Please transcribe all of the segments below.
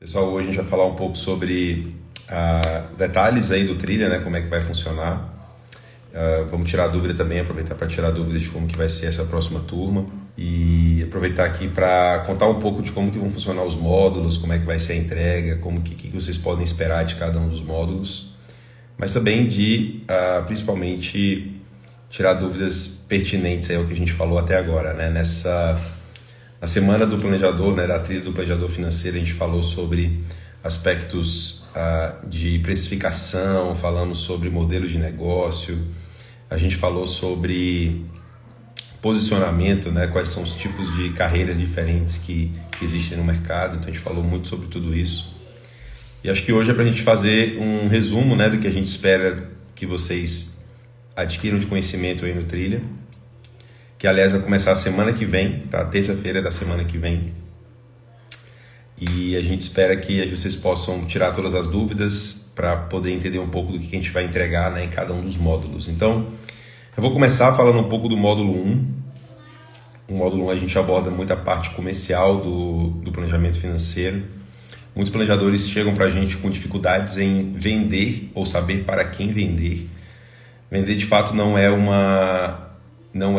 Pessoal, hoje a gente vai falar um pouco sobre detalhes aí do Trilha, né? Como é que vai funcionar. Vamos tirar dúvida também, aproveitar para tirar dúvida de como que vai ser essa próxima turma e aproveitar aqui para contar um pouco de como que vão funcionar os módulos, como é que vai ser a entrega, como que vocês podem esperar de cada um dos módulos, mas também de principalmente tirar dúvidas pertinentes aí ao que a gente falou até agora, né? Na semana do planejador, né, da trilha do planejador financeiro, a gente falou sobre aspectos de precificação, falamos sobre modelos de negócio, a gente falou sobre posicionamento, né, quais são os tipos de carreiras diferentes que existem no mercado, então a gente falou muito sobre tudo isso. E acho que hoje é para a gente fazer um resumo, né, do que a gente espera que vocês adquiram de conhecimento aí no Trilha, que aliás vai começar a semana que vem, tá? Terça-feira da semana que vem. E a gente espera que vocês possam tirar todas as dúvidas para poder entender um pouco do que a gente vai entregar, né, em cada um dos módulos. Então, eu vou começar falando um pouco do módulo 1. O módulo 1 a gente aborda muito a parte comercial do planejamento financeiro. Muitos planejadores chegam para a gente com dificuldades em vender ou saber para quem vender. Vender, de fato, não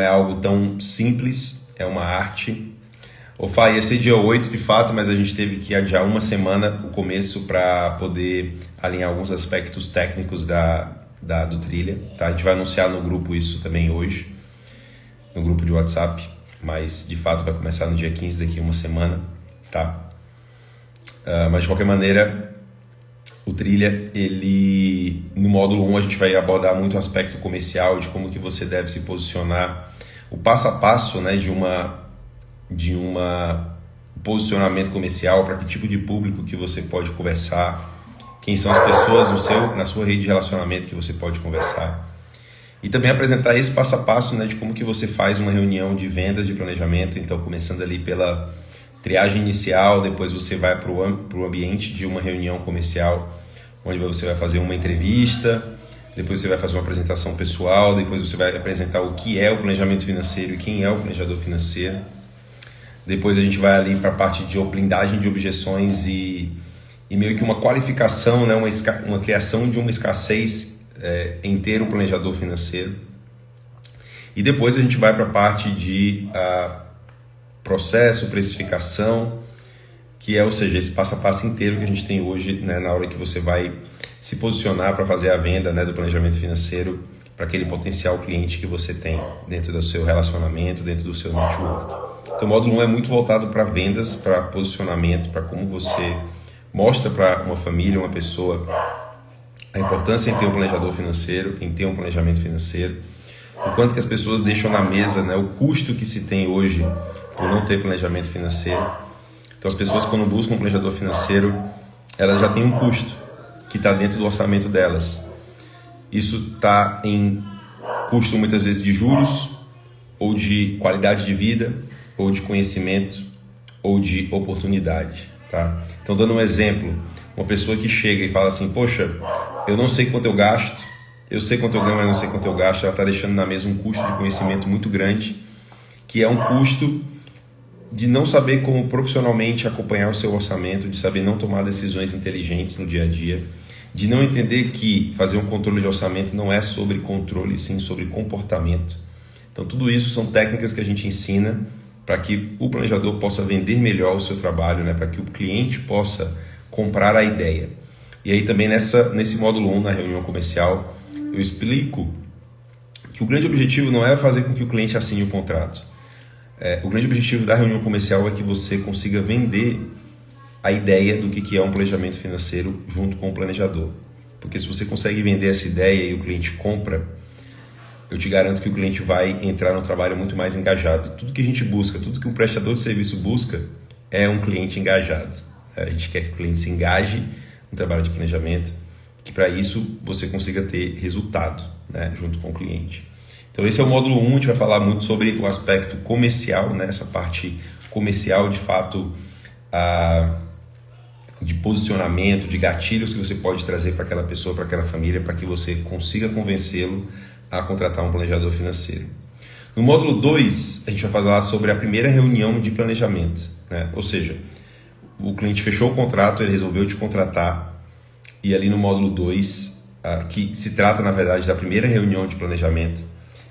é algo tão simples, é uma arte. O FA ia ser dia 8 de fato, mas a gente teve que adiar uma semana o começo para poder alinhar alguns aspectos técnicos do Trilha. Tá? A gente vai anunciar no grupo isso também hoje, no grupo de WhatsApp, mas de fato vai começar no dia 15, daqui a uma semana. Tá? Mas de qualquer maneira, o Trilha, no módulo 1 a gente vai abordar muito o aspecto comercial, de como que você deve se posicionar, o passo a passo, né, de um posicionamento comercial, para que tipo de público que você pode conversar, quem são as pessoas na sua rede de relacionamento que você pode conversar. E também apresentar esse passo a passo, né, de como que você faz uma reunião de vendas de planejamento, então começando ali pela triagem inicial, depois você vai para o ambiente de uma reunião comercial, onde você vai fazer uma entrevista, depois você vai fazer uma apresentação pessoal, depois você vai apresentar o que é o planejamento financeiro e quem é o planejador financeiro. Depois a gente vai ali para a parte de blindagem de objeções e meio que uma qualificação, né, uma criação de uma escassez em ter um planejador financeiro. E depois a gente vai para a parte de processo, precificação, que ou seja, esse passo a passo inteiro que a gente tem hoje, né, na hora que você vai se posicionar para fazer a venda, né, do planejamento financeiro para aquele potencial cliente que você tem dentro do seu relacionamento, dentro do seu network. Então o módulo 1 é muito voltado para vendas, para posicionamento, para como você mostra para uma família, uma pessoa, a importância em ter um planejador financeiro, em ter um planejamento financeiro, o quanto que as pessoas deixam na mesa, né, o custo que se tem hoje por não ter planejamento financeiro. Então as pessoas, quando buscam um planejador financeiro, elas já têm um custo que está dentro do orçamento delas. Isso está em custo muitas vezes de juros, ou de qualidade de vida, ou de conhecimento, ou de oportunidade. Tá? Então, dando um exemplo, uma pessoa que chega e fala assim, poxa, eu não sei quanto eu gasto, eu sei quanto eu ganho, mas não sei quanto eu gasto, ela está deixando na mesa um custo de conhecimento muito grande, que é um custo de não saber como profissionalmente acompanhar o seu orçamento, de saber não tomar decisões inteligentes no dia a dia, de não entender que fazer um controle de orçamento não é sobre controle, sim sobre comportamento. Então tudo isso são técnicas que a gente ensina para que o planejador possa vender melhor o seu trabalho, né? Para que o cliente possa comprar a ideia. E aí também nesse módulo 1, na reunião comercial, eu explico que o grande objetivo não é fazer com que o cliente assine o contrato. O grande objetivo da reunião comercial é que você consiga vender a ideia do que é um planejamento financeiro junto com o planejador. Porque se você consegue vender essa ideia e o cliente compra, eu te garanto que o cliente vai entrar no trabalho muito mais engajado. Tudo que a gente busca, tudo que um prestador de serviço busca é um cliente engajado. A gente quer que o cliente se engaje no trabalho de planejamento, que para isso você consiga ter resultado, né, junto com o cliente. Então esse é o módulo 1, a gente vai falar muito sobre o aspecto comercial, né? Essa parte comercial, de fato, de posicionamento, de gatilhos que você pode trazer para aquela pessoa, para aquela família, para que você consiga convencê-lo a contratar um planejador financeiro. No módulo 2, a gente vai falar sobre a primeira reunião de planejamento, né? Ou seja, o cliente fechou o contrato, ele resolveu te contratar, e ali no módulo 2, que se trata, na verdade, da primeira reunião de planejamento,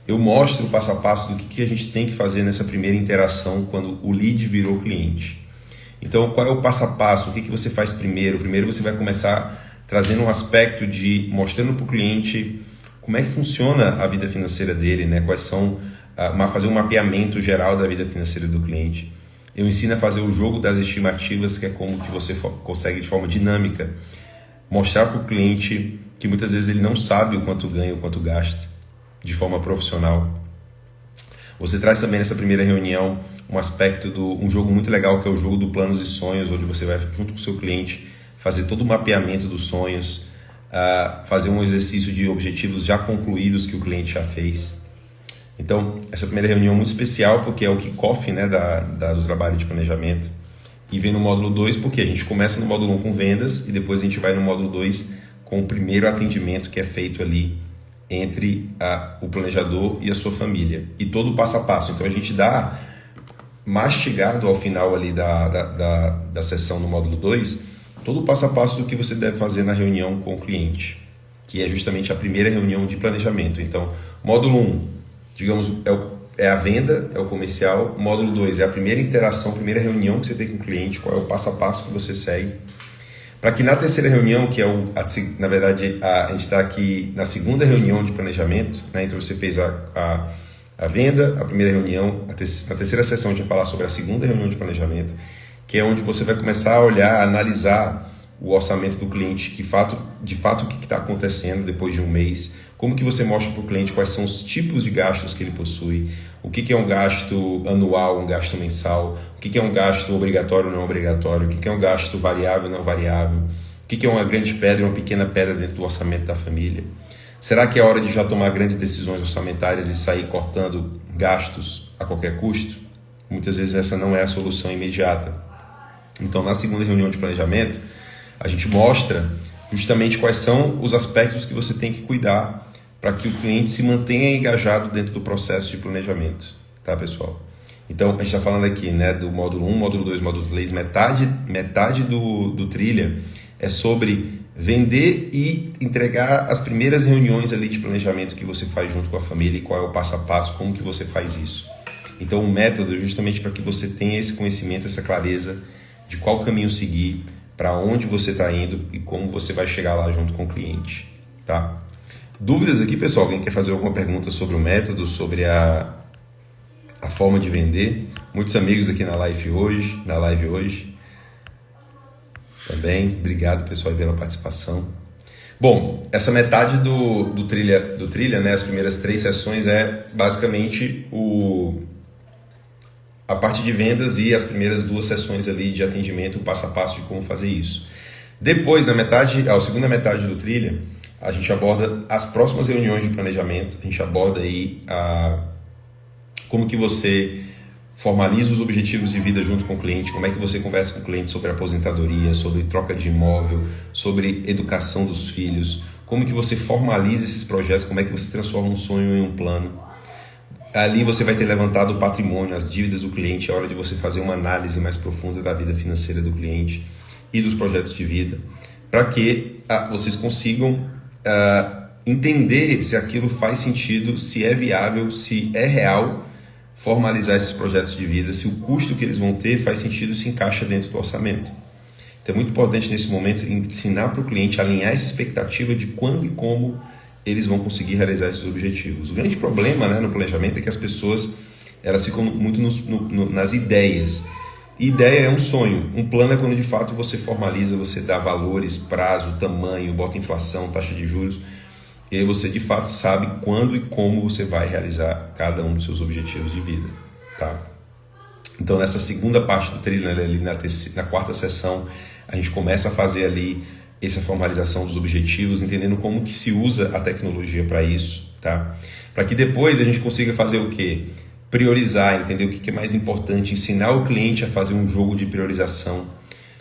eu mostro o passo a passo do que a gente tem que fazer nessa primeira interação quando o lead virou cliente. Então, qual é o passo a passo? O que você faz primeiro? Primeiro você vai começar trazendo um aspecto de mostrando para o cliente como é que funciona a vida financeira dele, né? Quais são, fazer um mapeamento geral da vida financeira do cliente. Eu ensino a fazer o jogo das estimativas, que é como que você consegue de forma dinâmica mostrar para o cliente que muitas vezes ele não sabe o quanto ganha, o quanto gasta, de forma profissional. Você traz também nessa primeira reunião um aspecto um jogo muito legal, que é o jogo do planos e sonhos, onde você vai junto com o seu cliente fazer todo o mapeamento dos sonhos, fazer um exercício de objetivos já concluídos que o cliente já fez. Então, essa primeira reunião é muito especial porque é o kickoff, né, do trabalho de planejamento. E vem no módulo 2 porque a gente começa no módulo 1 com vendas e depois a gente vai no módulo 2 com o primeiro atendimento que é feito ali entre o planejador e a sua família. E todo o passo a passo. Então, a gente dá mastigado ao final ali da sessão no módulo 2 todo o passo a passo do que você deve fazer na reunião com o cliente, que é justamente a primeira reunião de planejamento. Então, módulo 1, digamos, é a venda, é o comercial. Módulo 2 é a primeira interação, a primeira reunião que você tem com o cliente, qual é o passo a passo que você segue. Para que na terceira reunião, que é na verdade, a gente está aqui na segunda reunião de planejamento, né? Então você fez a venda, a primeira reunião, na terceira sessão a gente vai falar sobre a segunda reunião de planejamento, que é onde você vai começar a olhar, a analisar o orçamento do cliente, de fato o que está acontecendo depois de um mês, como que você mostra para o cliente quais são os tipos de gastos que ele possui, o que é um gasto anual, um gasto mensal, o que é um gasto obrigatório ou não obrigatório, o que é um gasto variável ou não variável, o que é uma grande pedra e uma pequena pedra dentro do orçamento da família. Será que é hora de já tomar grandes decisões orçamentárias e sair cortando gastos a qualquer custo? Muitas vezes essa não é a solução imediata. Então, na segunda reunião de planejamento, a gente mostra justamente quais são os aspectos que você tem que cuidar para que o cliente se mantenha engajado dentro do processo de planejamento, tá, pessoal? Então, a gente está falando aqui, né, do módulo 1, módulo 2, módulo 3, metade do trilha é sobre vender e entregar as primeiras reuniões ali de planejamento que você faz junto com a família e qual é o passo a passo, como que você faz isso. Então, o método é justamente para que você tenha esse conhecimento, essa clareza de qual caminho seguir, para onde você está indo e como você vai chegar lá junto com o cliente, tá? Dúvidas aqui, pessoal? Alguém quer fazer alguma pergunta sobre o método, sobre a forma de vender? Muitos amigos aqui na live hoje. Também, obrigado, pessoal, pela participação. Bom, essa metade do trilha, né, as primeiras 3 sessões é basicamente a parte de vendas e as primeiras 2 sessões ali de atendimento, o passo a passo de como fazer isso. Depois, a segunda metade do trilha, a gente aborda as próximas reuniões de planejamento, a gente aborda aí como que você formaliza os objetivos de vida junto com o cliente, como é que você conversa com o cliente sobre aposentadoria, sobre troca de imóvel, sobre educação dos filhos, como que você formaliza esses projetos, como é que você transforma um sonho em um plano. Ali você vai ter levantado o patrimônio, as dívidas do cliente, é hora de você fazer uma análise mais profunda da vida financeira do cliente e dos projetos de vida, para que vocês consigam entender se aquilo faz sentido, se é viável, se é real formalizar esses projetos de vida, se o custo que eles vão ter faz sentido, se encaixa dentro do orçamento. Então é muito importante nesse momento ensinar para o cliente a alinhar essa expectativa de quando e como eles vão conseguir realizar esses objetivos. O grande problema, né, no planejamento é que as pessoas elas ficam muito nas ideias. Ideia é um sonho, um plano é quando de fato você formaliza, você dá valores, prazo, tamanho, bota inflação, taxa de juros, e aí você de fato sabe quando e como você vai realizar cada um dos seus objetivos de vida, tá? Então nessa segunda parte do trilho, ali na quarta sessão, a gente começa a fazer ali essa formalização dos objetivos, entendendo como que se usa a tecnologia para isso, tá? Para que depois a gente consiga fazer o quê? Priorizar, entender o que é mais importante, ensinar o cliente a fazer um jogo de priorização,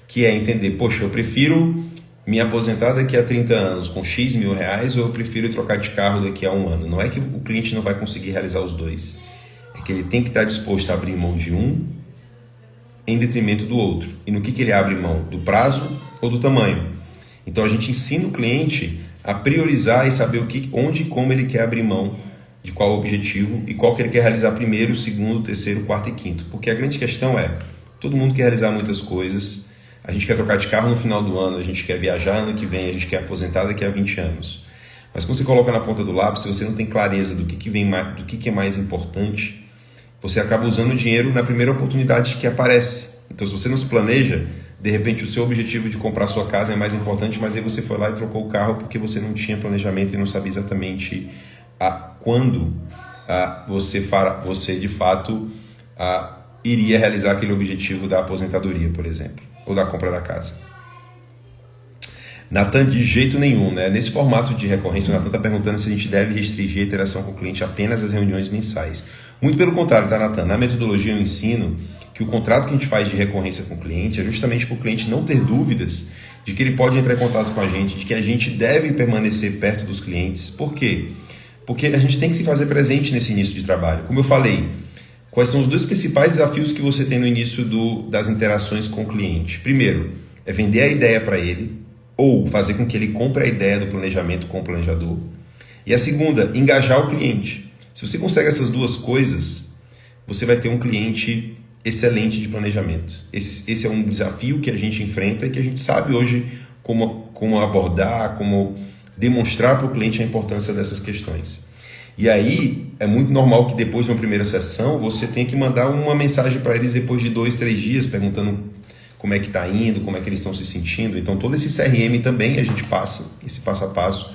que é entender, poxa, eu prefiro me aposentar daqui a 30 anos com X mil reais ou eu prefiro trocar de carro daqui a 1 ano. Não é que o cliente não vai conseguir realizar os dois, é que ele tem que estar disposto a abrir mão de um em detrimento do outro. E no que ele abre mão? Do prazo ou do tamanho? Então a gente ensina o cliente a priorizar e saber onde e como ele quer abrir mão de qual objetivo e qual que ele quer realizar primeiro, segundo, terceiro, quarto e quinto. Porque a grande questão é, todo mundo quer realizar muitas coisas, a gente quer trocar de carro no final do ano, a gente quer viajar ano que vem, a gente quer aposentar daqui a 20 anos. Mas quando você coloca na ponta do lápis, se você não tem clareza do que vem mais, do que é mais importante, você acaba usando o dinheiro na primeira oportunidade que aparece. Então, se você não se planeja, de repente o seu objetivo de comprar sua casa é mais importante, mas aí você foi lá e trocou o carro porque você não tinha planejamento e não sabia exatamente quando você de fato iria realizar aquele objetivo da aposentadoria, por exemplo, ou da compra da casa. Natan, de jeito nenhum, né? Nesse formato de recorrência, o Natan está perguntando se a gente deve restringir a interação com o cliente apenas às reuniões mensais. Muito pelo contrário, tá, Natan? Na metodologia eu ensino que o contrato que a gente faz de recorrência com o cliente é justamente para o cliente não ter dúvidas de que ele pode entrar em contato com a gente, de que a gente deve permanecer perto dos clientes. Por quê? Porque a gente tem que se fazer presente nesse início de trabalho. Como eu falei, quais são os dois principais desafios que você tem no início das interações com o cliente? Primeiro, é vender a ideia para ele, ou fazer com que ele compre a ideia do planejamento com o planejador. E a segunda, engajar o cliente. Se você consegue essas duas coisas, você vai ter um cliente excelente de planejamento. Esse é um desafio que a gente enfrenta e que a gente sabe hoje como abordar, como demonstrar para o cliente a importância dessas questões. E aí, é muito normal que depois de uma primeira sessão, você tenha que mandar uma mensagem para eles depois de 2, 3 dias, perguntando como é que está indo, como é que eles estão se sentindo. Então, todo esse CRM também a gente passa, esse passo a passo,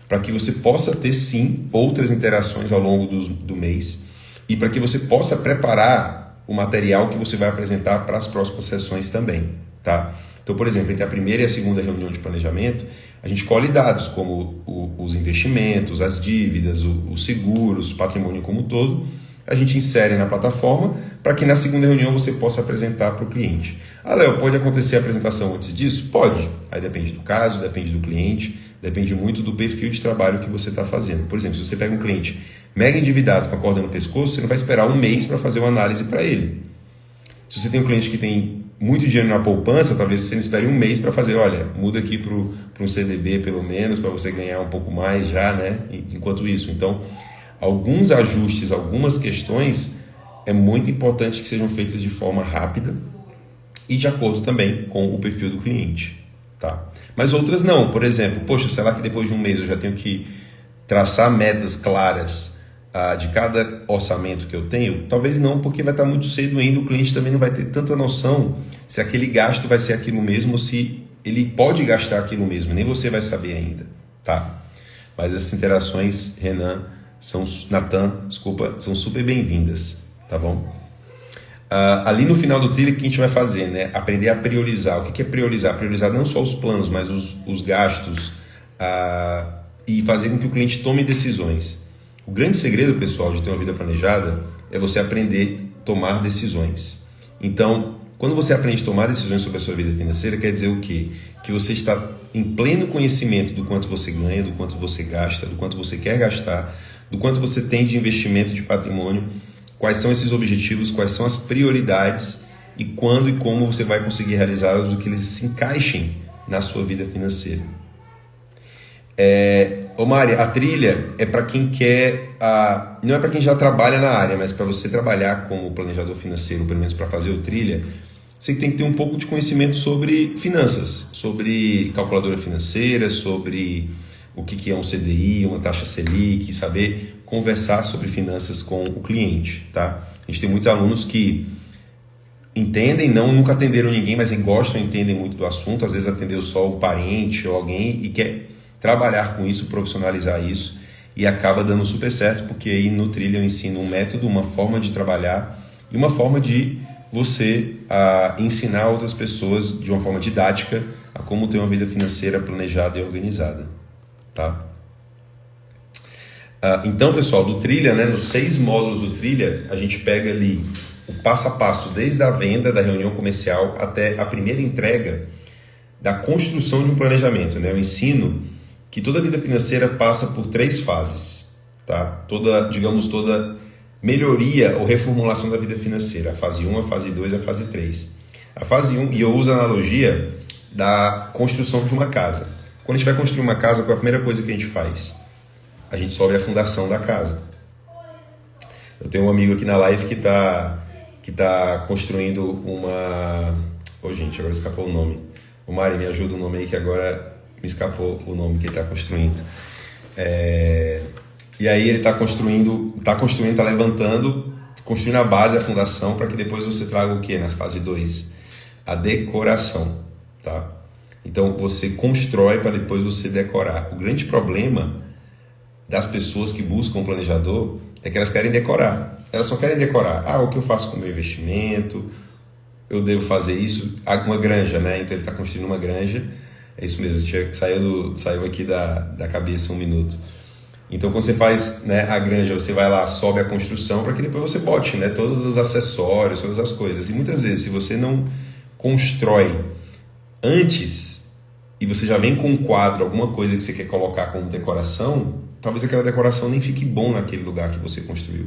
para que você possa ter, sim, outras interações ao longo do mês e para que você possa preparar o material que você vai apresentar para as próximas sessões também, tá? Então, por exemplo, entre a primeira e a segunda reunião de planejamento, a gente colhe dados como os investimentos, as dívidas, os seguros, o patrimônio como um todo, a gente insere na plataforma para que na segunda reunião você possa apresentar para o cliente. Léo, pode acontecer a apresentação antes disso? Pode. Aí depende do caso, depende do cliente, depende muito do perfil de trabalho que você está fazendo. Por exemplo, se você pega um cliente mega endividado com a corda no pescoço, você não vai esperar um mês para fazer uma análise para ele. Se você tem um cliente que tem muito dinheiro na poupança, talvez você não espere um mês para fazer, olha, muda aqui para um CDB pelo menos, para você ganhar um pouco mais já, né? Enquanto isso. Então, alguns ajustes, algumas questões, é muito importante que sejam feitas de forma rápida e de acordo também com o perfil do cliente, tá? Mas outras não. Por exemplo, poxa, será que depois de um mês eu já tenho que traçar metas claras de cada orçamento que eu tenho? Talvez não, porque vai estar muito cedo ainda, o cliente também não vai ter tanta noção se aquele gasto vai ser aquilo mesmo ou se ele pode gastar aquilo mesmo, nem você vai saber ainda, tá? Mas essas interações, Natan, são super bem-vindas, tá bom? Ali no final do trilha, o que a gente vai fazer, né? Aprender a priorizar. O que é priorizar? Priorizar não só os planos, mas os gastos e fazer com que o cliente tome decisões. O grande segredo, pessoal, de ter uma vida planejada é você aprender a tomar decisões. Então, quando você aprende a tomar decisões sobre a sua vida financeira, quer dizer o quê? Que você está em pleno conhecimento do quanto você ganha, do quanto você gasta, do quanto você quer gastar, do quanto você tem de investimento de patrimônio, quais são esses objetivos, quais são as prioridades e quando e como você vai conseguir realizá-los, o que eles se encaixem na sua vida financeira. Mari, a trilha é para quem quer, não é para quem já trabalha na área, mas para você trabalhar como planejador financeiro, pelo menos para fazer o trilha, você tem que ter um pouco de conhecimento sobre finanças, sobre calculadora financeira, sobre o que é um CDI, uma taxa Selic, saber conversar sobre finanças com o cliente, tá? A gente tem muitos alunos que entendem, nunca atenderam ninguém, mas gostam, entendem muito do assunto, às vezes atendeu só um parente ou alguém e quer trabalhar com isso, profissionalizar isso e acaba dando super certo, porque aí no trilha eu ensino um método, uma forma de trabalhar e uma forma de você ensinar outras pessoas de uma forma didática a como ter uma vida financeira planejada e organizada, tá? Então, pessoal, do trilha, né, nos 6 módulos do trilha, a gente pega ali o passo a passo, desde a venda, da reunião comercial até a primeira entrega da construção de um planejamento, né? Eu ensino que toda vida financeira passa por 3 fases, tá? Toda melhoria ou reformulação da vida financeira. A fase 1, a fase 2, a fase 3. A fase 1, e eu uso a analogia da construção de uma casa. Quando a gente vai construir uma casa, qual é a primeira coisa que a gente faz? A gente sobe a fundação da casa. Eu tenho um amigo aqui na live que tá construindo uma... gente, agora escapou o nome. O Mari, me ajuda o nome aí que agora me escapou o nome que ele está construindo. E aí ele está construindo, está levantando, construindo a base, a fundação, para que depois você traga o quê? Na fase 2? A decoração, tá? Então você constrói para depois você decorar. O grande problema das pessoas que buscam um planejador é que elas querem decorar. Elas só querem decorar. O que eu faço com o meu investimento? Eu devo fazer isso? Uma granja, né? Então ele está construindo uma granja. É isso mesmo, saiu aqui da cabeça um minuto. Então quando você faz, né, a granja, você vai lá, sobe a construção para que depois você bote, né, todos os acessórios, todas as coisas. E muitas vezes, se você não constrói antes e você já vem com um quadro, alguma coisa que você quer colocar como decoração, talvez aquela decoração nem fique bom naquele lugar que você construiu.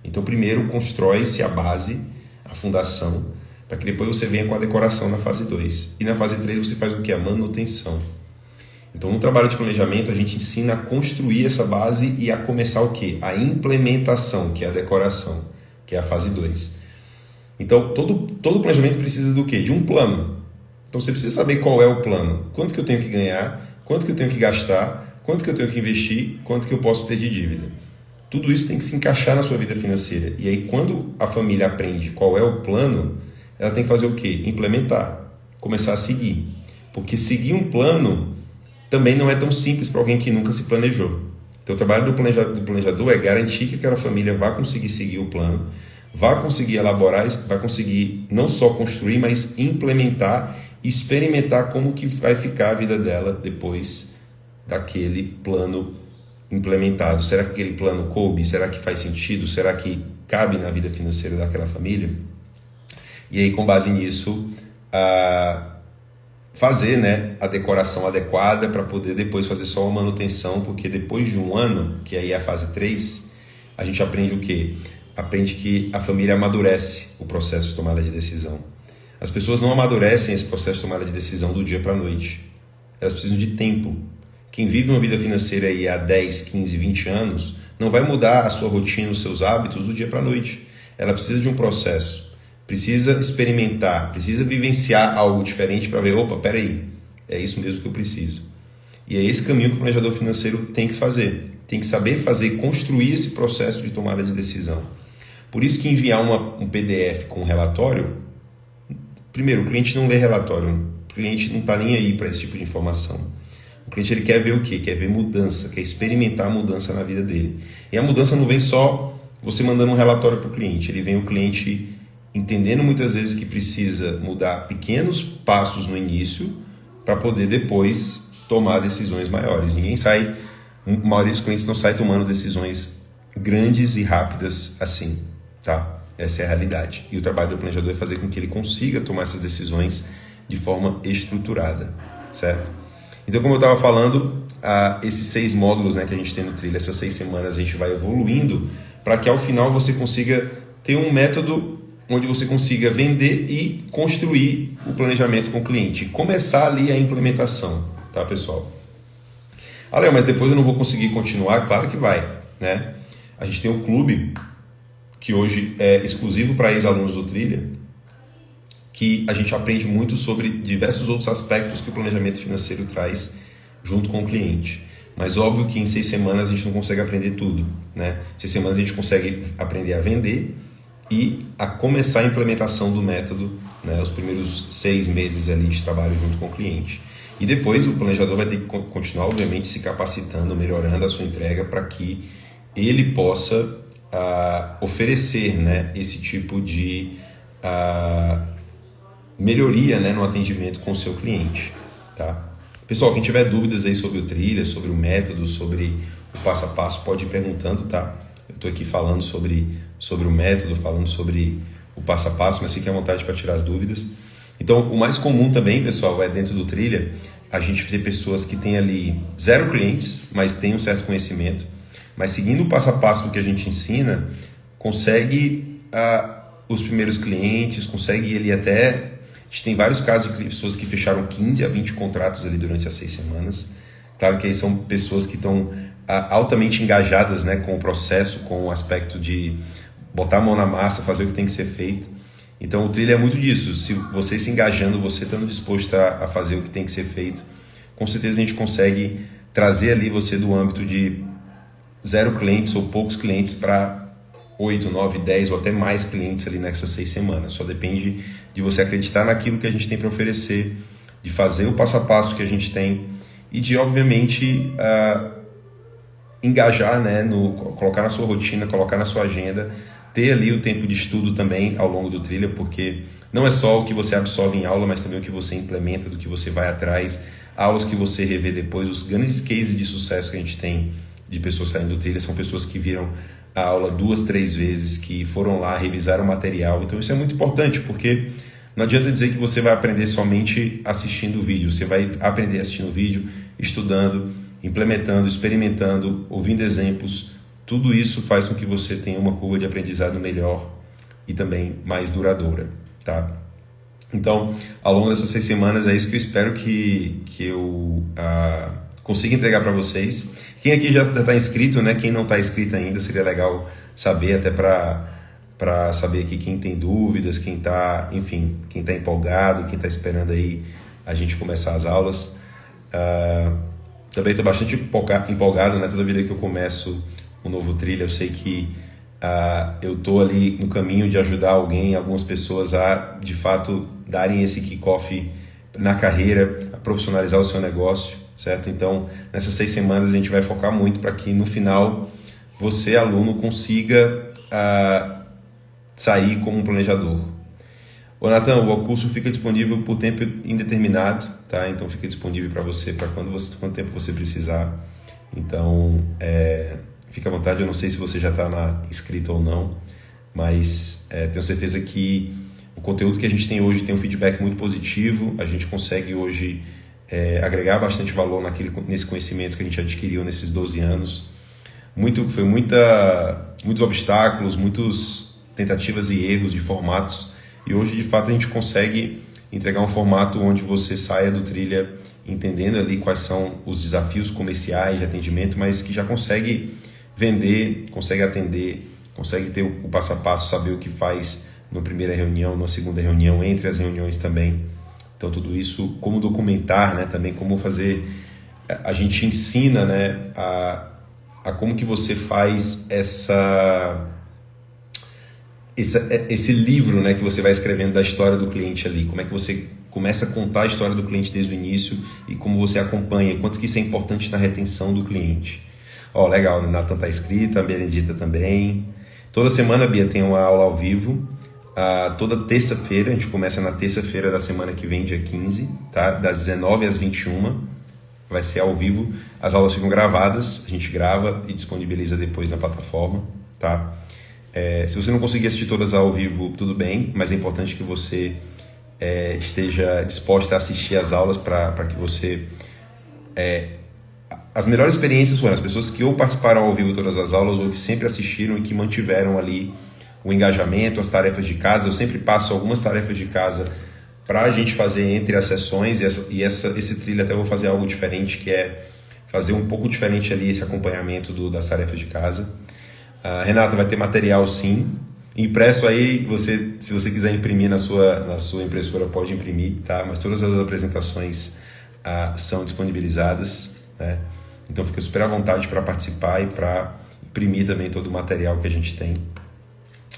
Então primeiro constrói-se a base, a fundação, para que depois você venha com a decoração na fase 2. E na fase 3 você faz o que? A manutenção. Então no trabalho de planejamento a gente ensina a construir essa base e a começar o que? A implementação, que é a decoração, que é a fase 2. Então todo planejamento precisa do quê? De um plano. Então você precisa saber qual é o plano. Quanto que eu tenho que ganhar, quanto que eu tenho que gastar, quanto que eu tenho que investir, quanto que eu posso ter de dívida. Tudo isso tem que se encaixar na sua vida financeira. E aí quando a família aprende qual é o plano, ela tem que fazer o quê? Implementar, começar a seguir. Porque seguir um plano também não é tão simples para alguém que nunca se planejou. Então o trabalho do planejador é garantir que aquela família vá conseguir seguir o plano, vá conseguir elaborar, vai conseguir não só construir, mas implementar e experimentar como que vai ficar a vida dela depois daquele plano implementado. Será que aquele plano coube? Será que faz sentido? Será que cabe na vida financeira daquela família? E aí, com base nisso, fazer, né, a decoração adequada para poder depois fazer só uma manutenção, porque depois de um ano, que aí é a fase 3, a gente aprende o quê? Aprende que a família amadurece o processo de tomada de decisão. As pessoas não amadurecem esse processo de tomada de decisão do dia para a noite. Elas precisam de tempo. Quem vive uma vida financeira aí há 10, 15, 20 anos, não vai mudar a sua rotina, os seus hábitos do dia para a noite. Ela precisa de um processo. Precisa experimentar, precisa vivenciar algo diferente para ver, opa, peraí, é isso mesmo que eu preciso. E é esse caminho que o planejador financeiro tem que fazer. Tem que saber fazer, construir esse processo de tomada de decisão. Por isso que enviar um PDF com um relatório, primeiro, o cliente não lê relatório, o cliente não está nem aí para esse tipo de informação. O cliente ele quer ver o quê? Quer ver mudança, quer experimentar a mudança na vida dele. E a mudança não vem só você mandando um relatório para o cliente, ele vem o cliente entendendo muitas vezes que precisa mudar pequenos passos no início para poder depois tomar decisões maiores. A maioria dos clientes não sai tomando decisões grandes e rápidas assim, tá? Essa é a realidade. E o trabalho do planejador é fazer com que ele consiga tomar essas decisões de forma estruturada, certo? Então, como eu estava falando, esses 6 módulos, né, que a gente tem no Trilha, essas 6 semanas a gente vai evoluindo para que ao final você consiga ter um método onde você consiga vender e construir o planejamento com o cliente. Começar ali a implementação, tá, pessoal? Léo, mas depois eu não vou conseguir continuar? Claro que vai, né? A gente tem um clube que hoje é exclusivo para ex-alunos do Trilha, que a gente aprende muito sobre diversos outros aspectos que o planejamento financeiro traz junto com o cliente. Mas óbvio que em 6 semanas a gente não consegue aprender tudo, né? 6 semanas a gente consegue aprender a vender e a começar a implementação do método, né, os primeiros 6 meses ali de trabalho junto com o cliente. E depois o planejador vai ter que continuar, obviamente, se capacitando, melhorando a sua entrega para que ele possa oferecer, né, esse tipo de melhoria, né, no atendimento com o seu cliente. Tá? Pessoal, quem tiver dúvidas aí sobre o Trilha, sobre o método, sobre o passo a passo, pode ir perguntando, tá? Eu estou aqui falando sobre o método, falando sobre o passo a passo, mas fique à vontade para tirar as dúvidas. Então, o mais comum também, pessoal, é dentro do Trilha, a gente ter pessoas que têm ali 0 clientes, mas têm um certo conhecimento, mas seguindo o passo a passo do que a gente ensina, consegue os primeiros clientes, consegue ele até... A gente tem vários casos de pessoas que fecharam 15 a 20 contratos ali durante as 6 semanas. Claro que aí são pessoas que estão altamente engajadas, né, com o processo, com o aspecto de botar a mão na massa, fazer o que tem que ser feito. Então o trilha é muito disso. Se você se engajando, você estando disposto a fazer o que tem que ser feito, com certeza a gente consegue trazer ali você do âmbito de 0 clientes ou poucos clientes para 8, 9, 10 ou até mais clientes ali nessas 6 semanas. Só depende de você acreditar naquilo que a gente tem para oferecer, de fazer o passo a passo que a gente tem e de, obviamente, engajar, né, colocar na sua rotina, colocar na sua agenda, ter ali o tempo de estudo também ao longo do trilha, porque não é só o que você absorve em aula, mas também o que você implementa, do que você vai atrás, aulas que você revê depois. Os grandes cases de sucesso que a gente tem de pessoas saindo do trilha são pessoas que viram a aula 2, 3 vezes, que foram lá, revisaram o material. Então isso é muito importante, porque não adianta dizer que você vai aprender somente assistindo o vídeo. Você vai aprender assistindo o vídeo, estudando, implementando, experimentando, ouvindo exemplos. Tudo isso faz com que você tenha uma curva de aprendizado melhor e também mais duradoura, tá? Então, ao longo dessas 6 semanas, é isso que eu espero que eu consiga entregar para vocês. Quem aqui já está inscrito, né? Quem não está inscrito ainda, seria legal saber, até para saber aqui quem tem dúvidas, quem está, enfim, quem está empolgado, quem está esperando aí a gente começar as aulas. Também estou bastante empolgado, né? Toda vida que eu começo um novo trilha, eu sei que eu estou ali no caminho de ajudar algumas pessoas a, de fato, darem esse kick-off na carreira, a profissionalizar o seu negócio, certo? Então, nessas 6 semanas a gente vai focar muito para que no final você, aluno, consiga sair como um planejador. Ô Nathan, o curso fica disponível por tempo indeterminado, tá? Então fica disponível para você para quanto tempo você precisar. Então, fica à vontade. Eu não sei se você já está inscrito ou não, mas tenho certeza que o conteúdo que a gente tem hoje tem um feedback muito positivo. A gente consegue hoje agregar bastante valor nesse conhecimento que a gente adquiriu nesses 12 anos. Foi muitos obstáculos, muitas tentativas e erros de formatos, e hoje de fato a gente consegue entregar um formato onde você saia do trilha entendendo ali quais são os desafios comerciais de atendimento, mas que já consegue vender, consegue atender, consegue ter o passo a passo, saber o que faz na primeira reunião, na segunda reunião, entre as reuniões também. Então tudo isso, como documentar, né, também como fazer, a gente ensina, né, a como que você faz esse livro, né, que você vai escrevendo da história do cliente ali, como é que você começa a contar a história do cliente desde o início e como você acompanha, quanto que isso é importante na retenção do cliente. Legal, né? Nathan está inscrito, a Benedita também. Toda semana, Bia, tem uma aula ao vivo, toda terça-feira, a gente começa na terça-feira da semana que vem, dia 15, tá? Das 19 às 21, vai ser ao vivo, as aulas ficam gravadas, a gente grava e disponibiliza depois na plataforma, tá? Se você não conseguir assistir todas ao vivo, tudo bem, mas é importante que você esteja disposta a assistir as aulas para que você... As melhores experiências foram as pessoas que ou participaram ao vivo todas as aulas ou que sempre assistiram e que mantiveram ali o engajamento, as tarefas de casa. Eu sempre passo algumas tarefas de casa para a gente fazer entre as sessões esse trilho até eu vou fazer algo diferente, que é fazer um pouco diferente ali esse acompanhamento das tarefas de casa. Renata, vai ter material sim, impresso aí, se você quiser imprimir na sua impressora pode imprimir, tá? Mas todas as apresentações são disponibilizadas, né? Então fica super à vontade para participar e para imprimir também todo o material que a gente tem.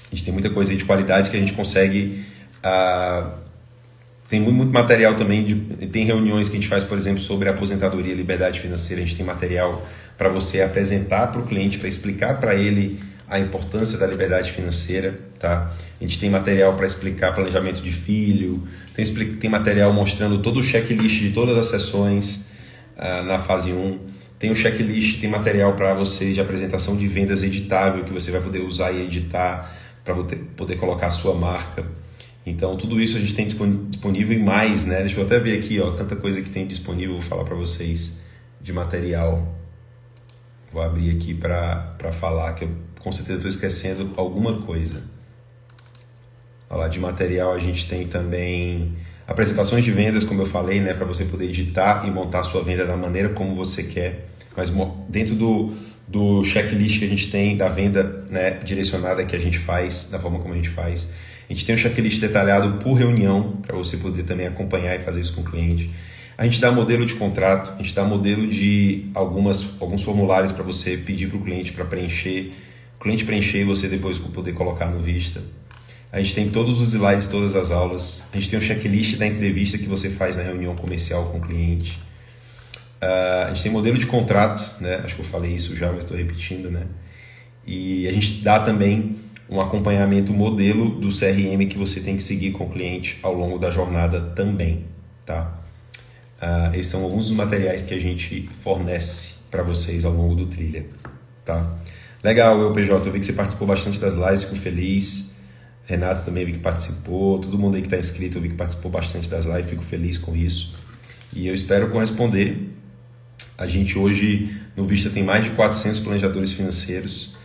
A gente tem muita coisa aí de qualidade que a gente consegue... Tem muito material também, tem reuniões que a gente faz, por exemplo, sobre aposentadoria e liberdade financeira. A gente tem material para você apresentar para o cliente, para explicar para ele a importância da liberdade financeira, tá? A gente tem material para explicar planejamento de filho, tem material mostrando todo o checklist de todas as sessões na fase 1. Tem o checklist, tem material para você de apresentação de vendas editável, que você vai poder usar e editar para poder colocar a sua marca. Então, tudo isso a gente tem disponível e mais, né? Deixa eu até ver aqui, tanta coisa que tem disponível, vou falar para vocês de material. Vou abrir aqui para falar, que eu com certeza estou esquecendo alguma coisa. Olha lá, de material a gente tem também apresentações de vendas, como eu falei, né, para você poder editar e montar a sua venda da maneira como você quer, mas dentro do checklist que a gente tem da venda, né, direcionada que a gente faz, da forma como a gente faz. A gente tem um checklist detalhado por reunião, para você poder também acompanhar e fazer isso com o cliente. A gente dá modelo de contrato, a gente dá modelo de alguns formulários para você pedir para o cliente para preencher, o cliente preencher e você depois poder colocar no Vista. A gente tem todos os slides, todas as aulas. A gente tem um checklist da entrevista que você faz na reunião comercial com o cliente. A gente tem modelo de contrato, né? Acho que eu falei isso já, mas estou repetindo, né? E a gente dá também um acompanhamento modelo do CRM que você tem que seguir com o cliente ao longo da jornada também, tá? Esses são alguns dos materiais que a gente fornece para vocês ao longo do Trilha, tá? Legal, PJ, eu vi que você participou bastante das lives, fico feliz. Renato também vi que participou, todo mundo aí que está inscrito eu vi que participou bastante das lives, fico feliz com isso. E eu espero corresponder. A gente hoje no Vista tem mais de 400 planejadores financeiros.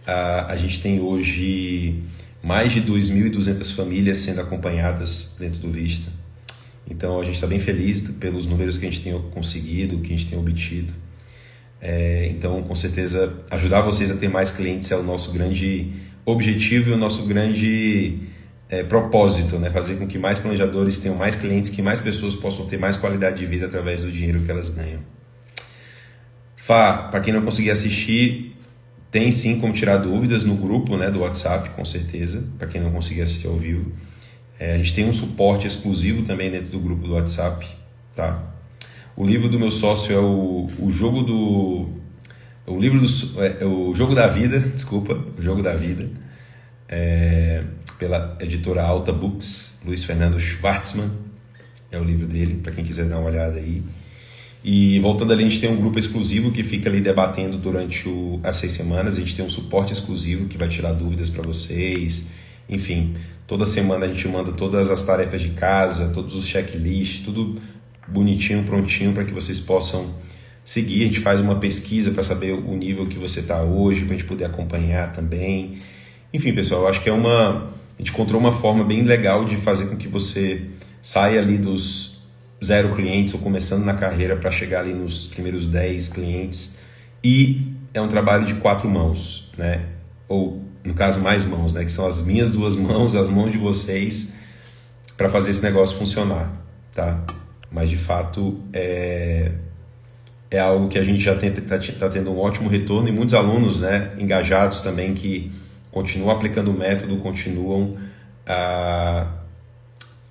A gente tem hoje mais de 2.200 famílias sendo acompanhadas dentro do Vista. Então a gente está bem feliz pelos números que a gente tem conseguido, que a gente tem obtido. Então, com certeza, ajudar vocês a ter mais clientes é o nosso grande objetivo e o nosso grande propósito, né? Fazer com que mais planejadores tenham mais clientes, que mais pessoas possam ter mais qualidade de vida através do dinheiro que elas ganham. Para quem não conseguir assistir, tem sim como tirar dúvidas no grupo, né, do WhatsApp, com certeza, para quem não conseguir assistir ao vivo. A gente tem um suporte exclusivo também dentro do grupo do WhatsApp, tá? O livro do meu sócio é o Jogo da Vida, O Jogo da Vida, pela editora Alta Books, Luiz Fernando Schwartzman, é o livro dele, para quem quiser dar uma olhada aí. E voltando ali, a gente tem um grupo exclusivo que fica ali debatendo durante as 6 semanas, a gente tem um suporte exclusivo que vai tirar dúvidas para vocês, enfim, toda semana a gente manda todas as tarefas de casa, todos os checklists, tudo bonitinho, prontinho para que vocês possam seguir. A gente faz uma pesquisa para saber o nível que você está hoje, para a gente poder acompanhar também. Enfim, pessoal, eu acho que a gente encontrou uma forma bem legal de fazer com que você saia ali dos 0 clientes ou começando na carreira para chegar ali nos primeiros 10 clientes. E é um trabalho de 4 mãos, né? Ou, no caso, mais mãos, né? Que são as minhas 2 mãos, as mãos de vocês, para fazer esse negócio funcionar, tá? Mas, de fato, é algo que a gente já está tendo um ótimo retorno e muitos alunos, né, engajados também que continuam aplicando o método, continuam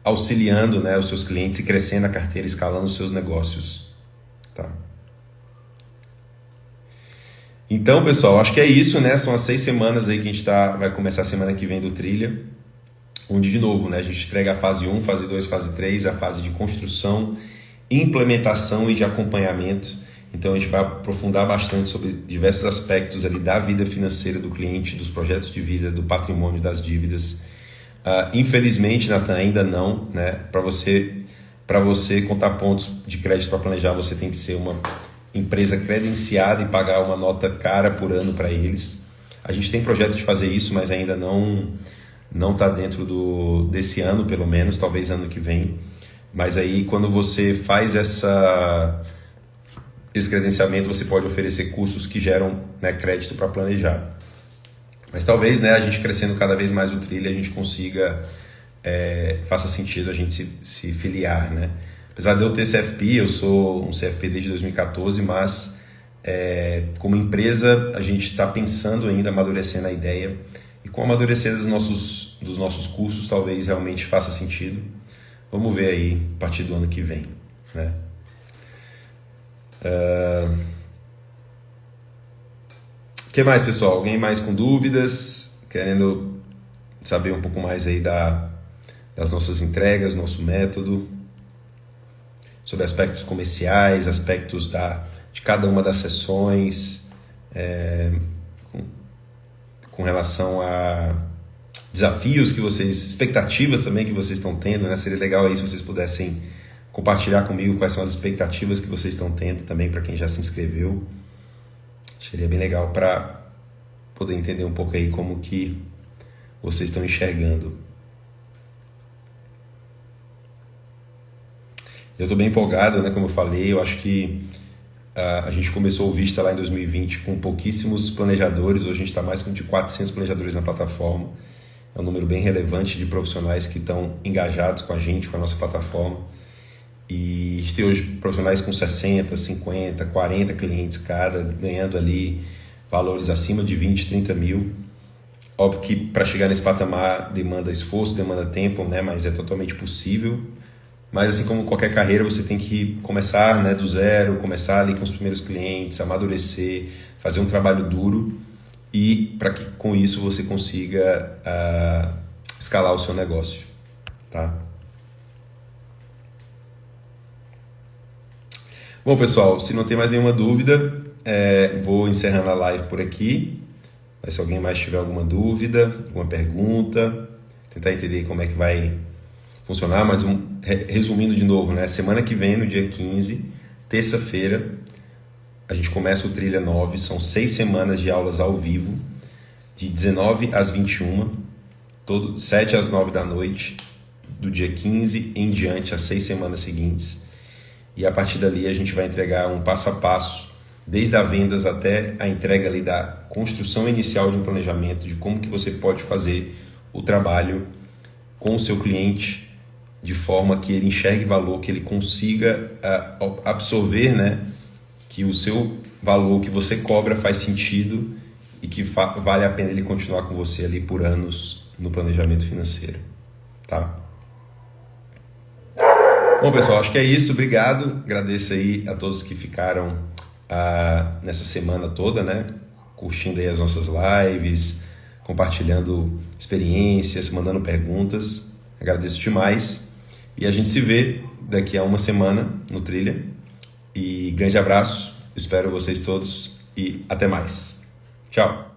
auxiliando, né, os seus clientes e crescendo a carteira, escalando os seus negócios. Tá? Então, pessoal, acho que é isso, né? São as 6 semanas aí que a gente vai começar a semana que vem do Trilha, onde, de novo, né, a gente entrega a fase 1, fase 2, fase 3, a fase de construção, implementação e de acompanhamento. Então a gente vai aprofundar bastante sobre diversos aspectos ali da vida financeira do cliente, dos projetos de vida, do patrimônio, das dívidas. Infelizmente, Nathan, ainda não, né? Para você contar pontos de crédito para planejar, você tem que ser uma empresa credenciada e pagar uma nota cara por ano para eles. A gente tem projeto de fazer isso, mas ainda não está dentro desse ano, pelo menos, talvez ano que vem. Mas aí, quando você faz esse credenciamento, você pode oferecer cursos que geram, né, crédito para planejar. Mas talvez, né, a gente crescendo cada vez mais o Trilha, a gente consiga, faça sentido a gente se filiar, né? Apesar de eu ter CFP, eu sou um CFP desde 2014, mas como empresa a gente está pensando ainda, amadurecendo a ideia, e com o amadurecer dos nossos cursos talvez realmente faça sentido. Vamos ver aí a partir do ano que vem, né? O que mais, pessoal? Alguém mais com dúvidas? Querendo saber um pouco mais aí das nossas entregas, nosso método, sobre aspectos comerciais, aspectos de cada uma das sessões, com relação a desafios que expectativas também que vocês estão tendo, né? Seria legal aí se vocês pudessem compartilhar comigo quais são as expectativas que vocês estão tendo também para quem já se inscreveu. Seria bem legal para poder entender um pouco aí como que vocês estão enxergando. Eu estou bem empolgado, né? Como eu falei, eu acho que a gente começou o Vista lá em 2020 com pouquíssimos planejadores, hoje a gente está mais de 400 planejadores na plataforma. É um número bem relevante de profissionais que estão engajados com a gente, com a nossa plataforma. E a gente tem hoje profissionais com 60, 50, 40 clientes cada, ganhando ali valores acima de 20, 30 mil. Óbvio que para chegar nesse patamar demanda esforço, demanda tempo, né? Mas é totalmente possível. Mas assim como qualquer carreira, você tem que começar, né, do zero, começar ali com os primeiros clientes, amadurecer, fazer um trabalho duro e para que com isso você consiga escalar o seu negócio, tá? Bom, pessoal, se não tem mais nenhuma dúvida, vou encerrando a live por aqui. Mas se alguém mais tiver alguma dúvida, alguma pergunta, tentar entender como é que vai funcionar, mas resumindo de novo, né? Semana que vem, no dia 15, terça-feira, a gente começa o Trilha 9, são 6 semanas de aulas ao vivo, de 19 às 21, 7 às 9 da noite, do dia 15 em diante, as 6 semanas seguintes. E a partir dali a gente vai entregar um passo a passo, desde as vendas até a entrega ali da construção inicial de um planejamento, de como que você pode fazer o trabalho com o seu cliente, de forma que ele enxergue valor, que ele consiga absorver, né, que o seu valor que você cobra faz sentido e que vale a pena ele continuar com você ali por anos no planejamento financeiro, tá? Bom, pessoal, acho que é isso. Obrigado. Agradeço aí a todos que ficaram nessa semana toda, né, curtindo aí as nossas lives, compartilhando experiências, mandando perguntas. Agradeço demais. E a gente se vê daqui a uma semana no Trilha. E grande abraço, espero vocês todos e até mais. Tchau!